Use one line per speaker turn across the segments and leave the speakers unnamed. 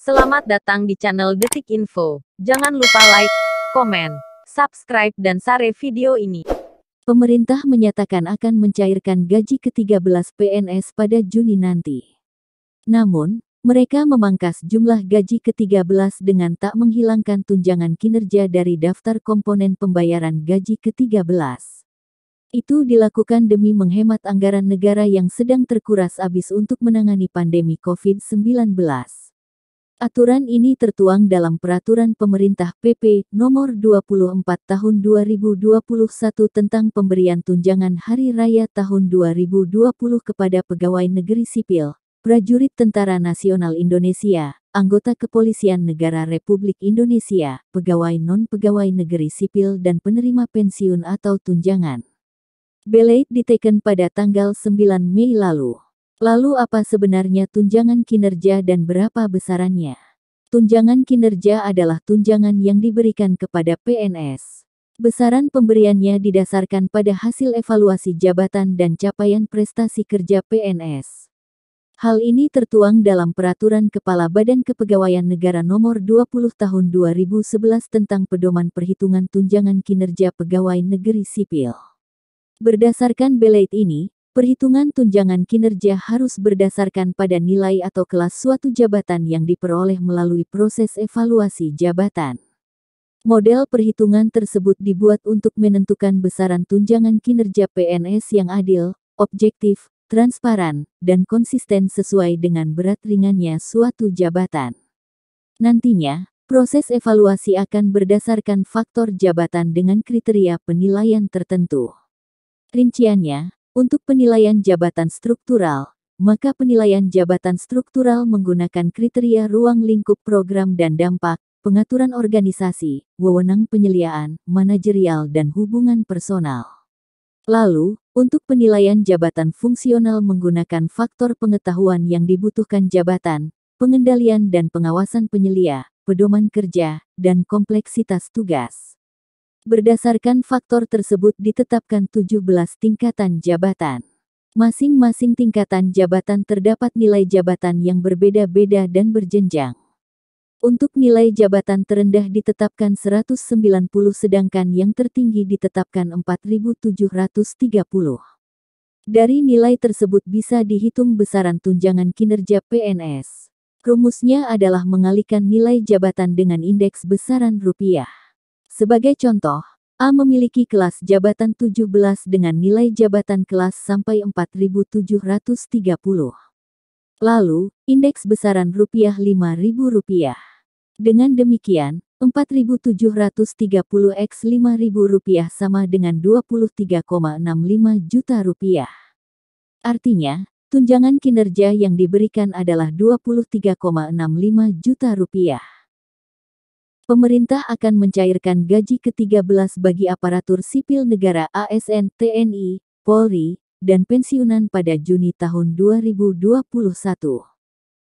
Selamat datang di channel Detik Info. Jangan lupa like, komen, subscribe dan share video ini.
Pemerintah menyatakan akan mencairkan gaji ke-13 PNS pada Juni nanti. Namun, mereka memangkas jumlah gaji ke-13 dengan tak menghilangkan tunjangan kinerja dari daftar komponen pembayaran gaji ke-13. Itu dilakukan demi menghemat anggaran negara yang sedang terkuras habis untuk menangani pandemi COVID-19. Aturan ini tertuang dalam Peraturan Pemerintah PP Nomor 24 Tahun 2021 tentang pemberian tunjangan Hari Raya tahun 2020 kepada pegawai negeri sipil, prajurit Tentara Nasional Indonesia, anggota Kepolisian Negara Republik Indonesia, pegawai non-pegawai negeri sipil dan penerima pensiun atau tunjangan. Belait diteken pada tanggal 9 Mei lalu. Lalu apa sebenarnya tunjangan kinerja dan berapa besarannya? Tunjangan kinerja adalah tunjangan yang diberikan kepada PNS. Besaran pemberiannya didasarkan pada hasil evaluasi jabatan dan capaian prestasi kerja PNS. Hal ini tertuang dalam Peraturan Kepala Badan Kepegawaian Negara Nomor 20 Tahun 2011 tentang Pedoman Perhitungan Tunjangan Kinerja Pegawai Negeri Sipil. Berdasarkan belait ini, perhitungan tunjangan kinerja harus berdasarkan pada nilai atau kelas suatu jabatan yang diperoleh melalui proses evaluasi jabatan. Model perhitungan tersebut dibuat untuk menentukan besaran tunjangan kinerja PNS yang adil, objektif, transparan, dan konsisten sesuai dengan berat ringannya suatu jabatan. Nantinya, proses evaluasi akan berdasarkan faktor jabatan dengan kriteria penilaian tertentu. Rinciannya, untuk penilaian jabatan struktural, maka penilaian jabatan struktural menggunakan kriteria ruang lingkup program dan dampak, pengaturan organisasi, wewenang penyeliaan, manajerial dan hubungan personal. Lalu, untuk penilaian jabatan fungsional menggunakan faktor pengetahuan yang dibutuhkan jabatan, pengendalian dan pengawasan penyelia, pedoman kerja, dan kompleksitas tugas. Berdasarkan faktor tersebut ditetapkan 17 tingkatan jabatan. Masing-masing tingkatan jabatan terdapat nilai jabatan yang berbeda-beda dan berjenjang. Untuk nilai jabatan terendah ditetapkan 190 sedangkan yang tertinggi ditetapkan 4.730. Dari nilai tersebut bisa dihitung besaran tunjangan kinerja PNS. Rumusnya adalah mengalihkan nilai jabatan dengan indeks besaran rupiah. Sebagai contoh, A memiliki kelas jabatan 17 dengan nilai jabatan kelas sampai 4.730. Lalu, indeks besaran rupiah Rp5.000. Dengan demikian, 4.730 X Rp5.000 sama dengan Rp23,65 juta. Artinya, tunjangan kinerja yang diberikan adalah Rp23,65 juta. Pemerintah akan mencairkan gaji ke-13 bagi aparatur sipil negara ASN, TNI, Polri, dan pensiunan pada Juni tahun 2021.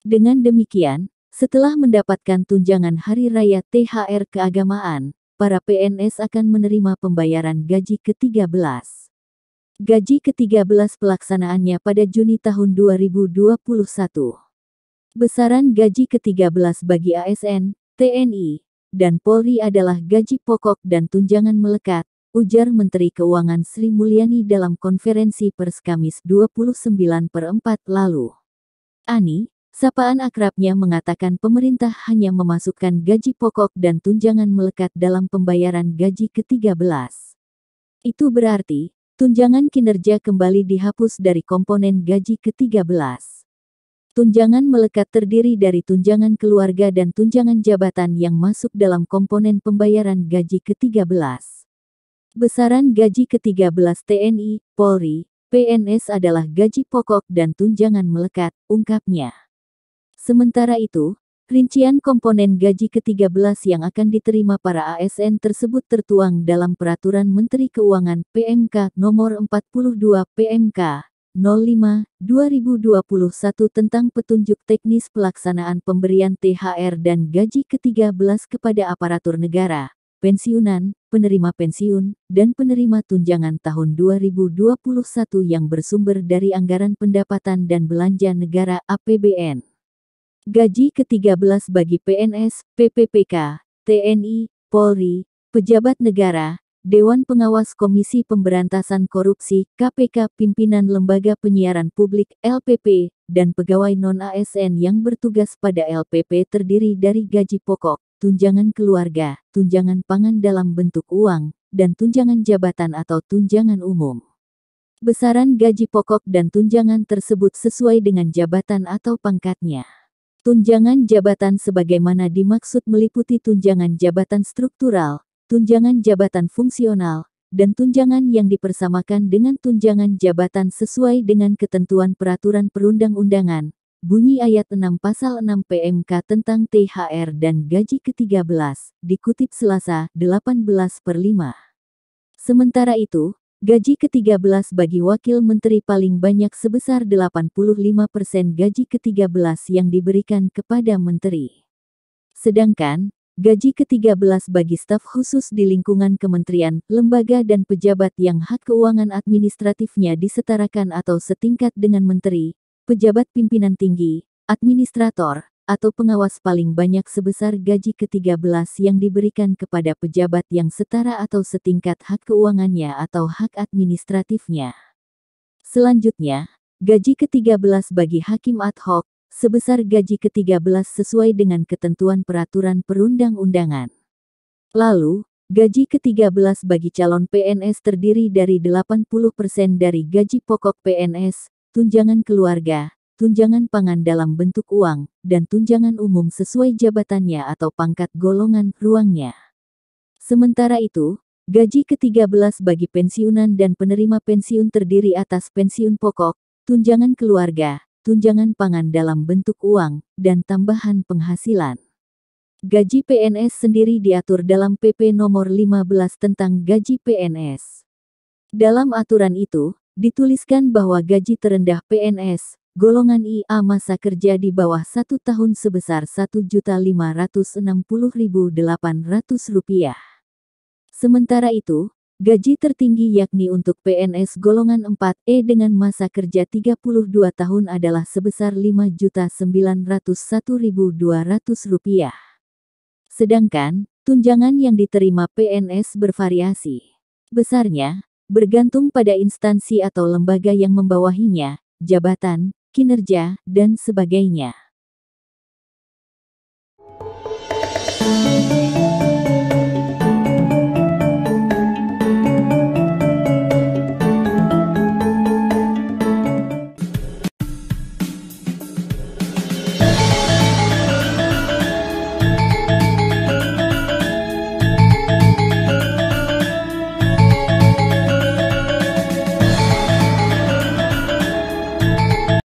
Dengan demikian, setelah mendapatkan tunjangan Hari Raya THR keagamaan, para PNS akan menerima pembayaran gaji ke-13. Gaji ke-13 pelaksanaannya pada Juni tahun 2021. Besaran gaji ke-13 bagi ASN, TNI, dan Polri adalah gaji pokok dan tunjangan melekat, ujar Menteri Keuangan Sri Mulyani dalam konferensi pers Kamis 29/4 lalu. Ani, sapaan akrabnya mengatakan pemerintah hanya memasukkan gaji pokok dan tunjangan melekat dalam pembayaran gaji ke-13. Itu berarti, tunjangan kinerja kembali dihapus dari komponen gaji ke-13. Tunjangan melekat terdiri dari tunjangan keluarga dan tunjangan jabatan yang masuk dalam komponen pembayaran gaji ke-13. Besaran gaji ke-13 TNI, Polri, PNS adalah gaji pokok dan tunjangan melekat, ungkapnya. Sementara itu, rincian komponen gaji ke-13 yang akan diterima para ASN tersebut tertuang dalam Peraturan Menteri Keuangan PMK Nomor 42 PMK 05/2021 tentang petunjuk teknis pelaksanaan pemberian THR dan gaji ke-13 kepada aparatur negara, pensiunan, penerima pensiun, dan penerima tunjangan tahun 2021 yang bersumber dari anggaran pendapatan dan belanja negara (APBN). Gaji ke-13 bagi PNS, PPPK, TNI, Polri, pejabat negara, Dewan Pengawas Komisi Pemberantasan Korupsi, KPK, pimpinan Lembaga Penyiaran Publik, LPP, dan pegawai non-ASN yang bertugas pada LPP terdiri dari gaji pokok, tunjangan keluarga, tunjangan pangan dalam bentuk uang, dan tunjangan jabatan atau tunjangan umum. Besaran gaji pokok dan tunjangan tersebut sesuai dengan jabatan atau pangkatnya. Tunjangan jabatan sebagaimana dimaksud meliputi tunjangan jabatan struktural, tunjangan jabatan fungsional, dan tunjangan yang dipersamakan dengan tunjangan jabatan sesuai dengan ketentuan peraturan perundang-undangan, bunyi ayat 6 pasal 6 PMK tentang THR dan gaji ke-13, dikutip Selasa, 18/5. Sementara itu, gaji ke-13 bagi Wakil Menteri paling banyak sebesar 85% gaji ke-13 yang diberikan kepada Menteri. Sedangkan, gaji ke-13 bagi staf khusus di lingkungan kementerian, lembaga dan pejabat yang hak keuangan administratifnya disetarakan atau setingkat dengan Menteri, pejabat pimpinan tinggi, administrator, atau pengawas paling banyak sebesar gaji ke-13 yang diberikan kepada pejabat yang setara atau setingkat hak keuangannya atau hak administratifnya. Selanjutnya, gaji ke-13 bagi hakim ad hoc, sebesar gaji ke-13 sesuai dengan ketentuan peraturan perundang-undangan. Lalu, gaji ke-13 bagi calon PNS terdiri dari 80% dari gaji pokok PNS, tunjangan keluarga, tunjangan pangan dalam bentuk uang, dan tunjangan umum sesuai jabatannya atau pangkat golongan ruangnya. Sementara itu, gaji ke-13 bagi pensiunan dan penerima pensiun terdiri atas pensiun pokok, tunjangan keluarga, tunjangan pangan dalam bentuk uang, dan tambahan penghasilan. Gaji PNS sendiri diatur dalam PP Nomor 15 tentang Gaji PNS. Dalam aturan itu, dituliskan bahwa gaji terendah PNS, golongan IA masa kerja di bawah 1 tahun sebesar Rp1.560.800. Sementara itu, gaji tertinggi yakni untuk PNS golongan 4E dengan masa kerja 32 tahun adalah sebesar Rp5.901.200. Sedangkan, tunjangan yang diterima PNS bervariasi besarnya, bergantung pada instansi atau lembaga yang membawahinya, jabatan, kinerja, dan sebagainya.